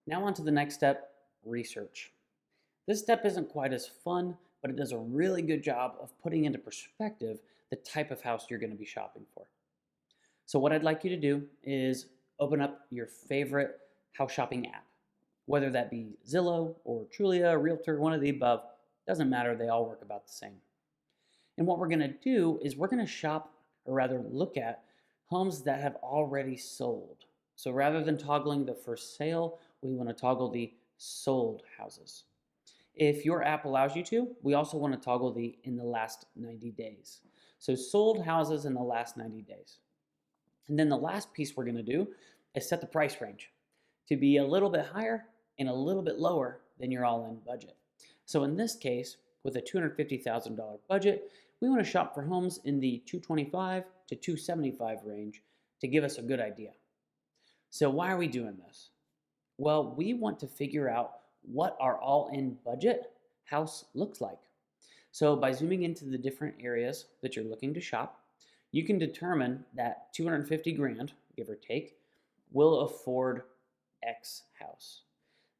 Now on to the next step, research. This step isn't quite as fun, but it does a really good job of putting into perspective the type of house you're going to be shopping for. So what I'd like you to do is open up your favorite house shopping app, whether that be Zillow or Trulia, Realtor, one of the above, doesn't matter, they all work about the same. And what we're going to do is we're going to shop, or rather look at, homes that have already sold. So rather than toggling the for sale, we want to toggle the sold houses. If your app allows you to, we also want to toggle the in the last 90 days. So sold houses in the last 90 days. And then the last piece we're going to do is set the price range to be a little bit higher and a little bit lower than your all-in budget. So in this case, with a $250,000 budget, we want to shop for homes in the $225,000 to $275,000 range to give us a good idea. So why are we doing this? Well, we want to figure out what our all-in budget house looks like. So by zooming into the different areas that you're looking to shop, you can determine that 250 grand, give or take, will afford X house.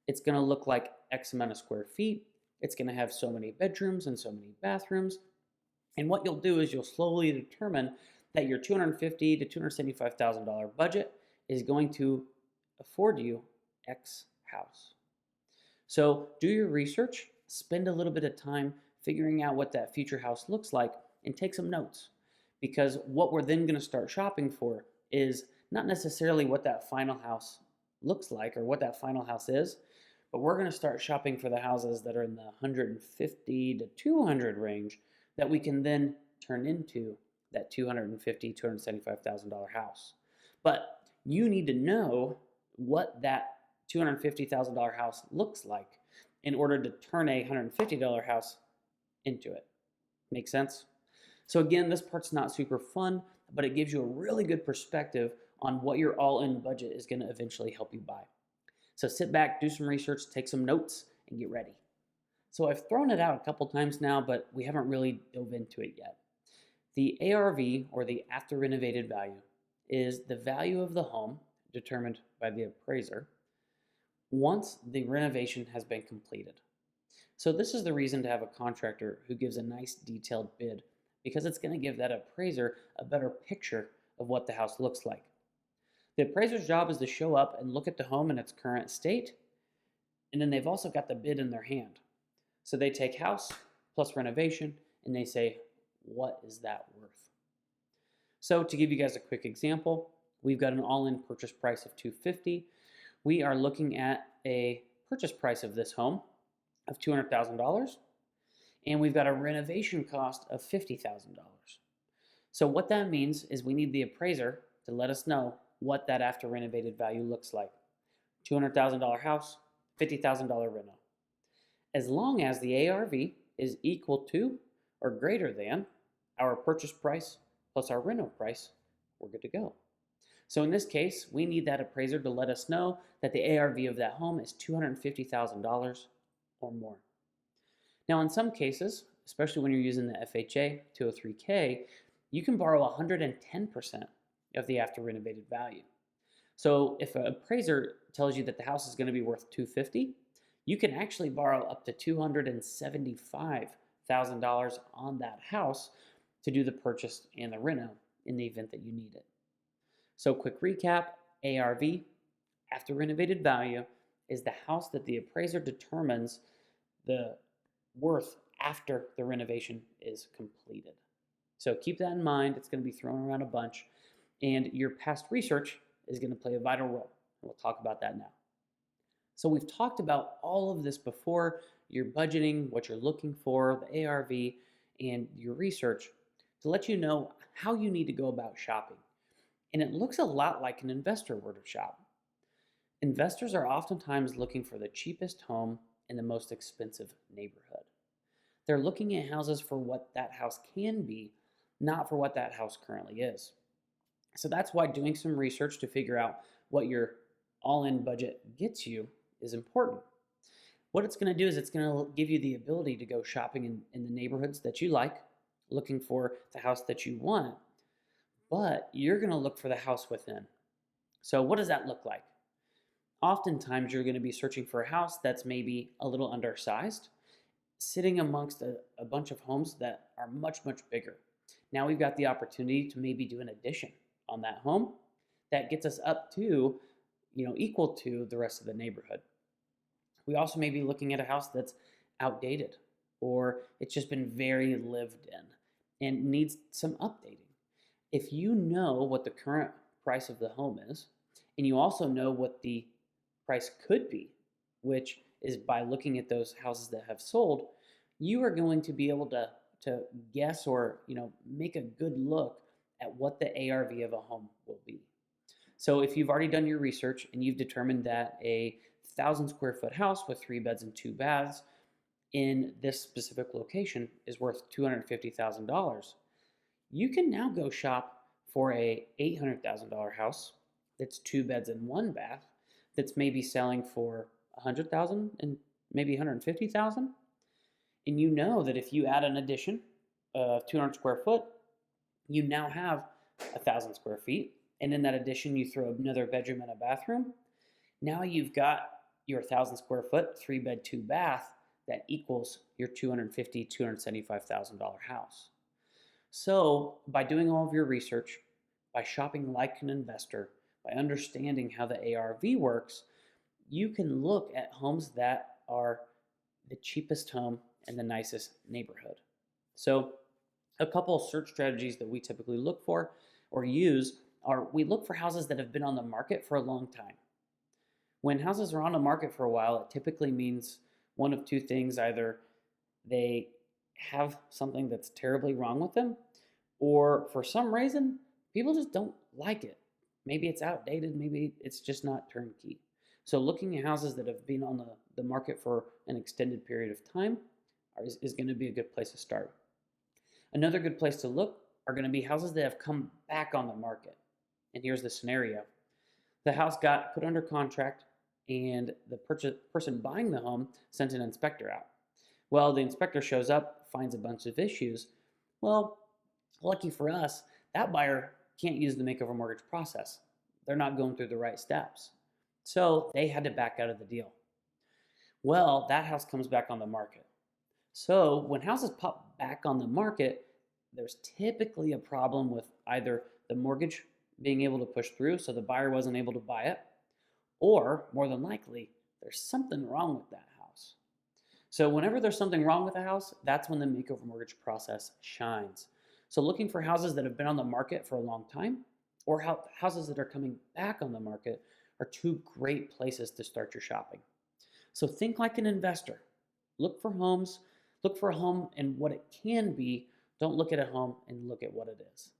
It's going to look like X amount of square feet. It's going to have so many bedrooms and so many bathrooms. And what you'll do is you'll slowly determine that your $250,000 to $275,000 budget is going to afford you X house. So do your research, spend a little bit of time figuring out what that future house looks like, and take some notes. Because what we're then going to start shopping for is not necessarily what that final house looks like or what that final house is, but we're going to start shopping for the houses that are in the 150 to 200 range that we can then turn into that $250,000, $275,000 house. But you need to know what that $250,000 house looks like in order to turn a $150 house into it. Make sense? So again, this part's not super fun, but it gives you a really good perspective on what your all-in budget is going to eventually help you buy. So sit back, do some research, take some notes, and get ready. So I've thrown it out a couple times now, but we haven't really dove into it yet. The ARV, or the after renovated value, is the value of the home determined by the appraiser once the renovation has been completed. So this is the reason to have a contractor who gives a nice detailed bid, because it's going to give that appraiser a better picture of what the house looks like. The appraiser's job is to show up and look at the home in its current state, and then they've also got the bid in their hand. So they take house plus renovation and they say, what is that worth? So to give you guys a quick example, we've got an all-in purchase price of $250,000. We are looking at a purchase price of this home of $200,000, and we've got a renovation cost of $50,000. So what that means is we need the appraiser to let us know what that after renovated value looks like. $200,000 house, $50,000 reno. As long as the ARV is equal to or greater than our purchase price plus our reno price, we're good to go. So in this case, we need that appraiser to let us know that the ARV of that home is $250,000 or more. Now in some cases, especially when you're using the FHA 203K, you can borrow 110% of the after renovated value. So if an appraiser tells you that the house is going to be worth $250,000, you can actually borrow up to $275,000 on that house to do the purchase and the reno in the event that you need it. So quick recap, ARV, after renovated value, is the house that the appraiser determines the worth after the renovation is completed. So keep that in mind. It's going to be thrown around a bunch, and your past research is going to play a vital role. We'll talk about that now. So we've talked about all of this before, your budgeting, what you're looking for, the ARV, and your research to let you know how you need to go about shopping. And it looks a lot like an investor were to shop. Investors are oftentimes looking for the cheapest home in the most expensive neighborhood. They're looking at houses for what that house can be, not for what that house currently is. So that's why doing some research to figure out what your all-in budget gets you is important. What it's going to do is it's going to give you the ability to go shopping in the neighborhoods that you like, looking for the house that you want, but you're going to look for the house within. So what does that look like? Oftentimes, you're going to be searching for a house that's maybe a little undersized, sitting amongst a bunch of homes that are much, much bigger. Now we've got the opportunity to maybe do an addition on that home that gets us up to, equal to the rest of the neighborhood. We also may be looking at a house that's outdated or it's just been very lived in and needs some updating. If you know what the current price of the home is, and you also know what the price could be, which is by looking at those houses that have sold, you are going to be able to guess or make a good look at what the ARV of a home will be. So if you've already done your research and you've determined that a 1,000 square foot house with 3 beds and 2 baths in this specific location is worth $250,000, you can now go shop for a $800,000 house that's 2 beds and 1 bath that's maybe selling for $100,000 and maybe $150,000. And you know that if you add an addition of 200 square foot, you now have 1,000 square feet. And in that addition, you throw another bedroom and a bathroom. Now you've got your 1,000 square foot, 3 bed, 2 bath that equals your $250,000, $275,000 house. So by doing all of your research, by shopping like an investor, by understanding how the ARV works, you can look at homes that are the cheapest home in the nicest neighborhood. So a couple of search strategies that we typically look for or use are we look for houses that have been on the market for a long time. When houses are on the market for a while, it typically means one of two things. Either they have something that's terribly wrong with them, or for some reason, people just don't like it. Maybe it's outdated, maybe it's just not turnkey. So looking at houses that have been on the market for an extended period of time is going to be a good place to start. Another good place to look are going to be houses that have come back on the market. And here's the scenario. The house got put under contract and the person buying the home sent an inspector out. Well, the inspector shows up, finds a bunch of issues. Well, lucky for us, that buyer can't use the makeover mortgage process. They're not going through the right steps. So they had to back out of the deal. Well, that house comes back on the market. So when houses pop back on the market, there's typically a problem with either the mortgage being able to push through, so the buyer wasn't able to buy it, or more than likely, there's something wrong with that house. So whenever there's something wrong with a house, that's when the makeover mortgage process shines. So looking for houses that have been on the market for a long time, or houses that are coming back on the market, are two great places to start your shopping. So think like an investor. Look for homes, look for a home and what it can be. Don't look at a home and look at what it is.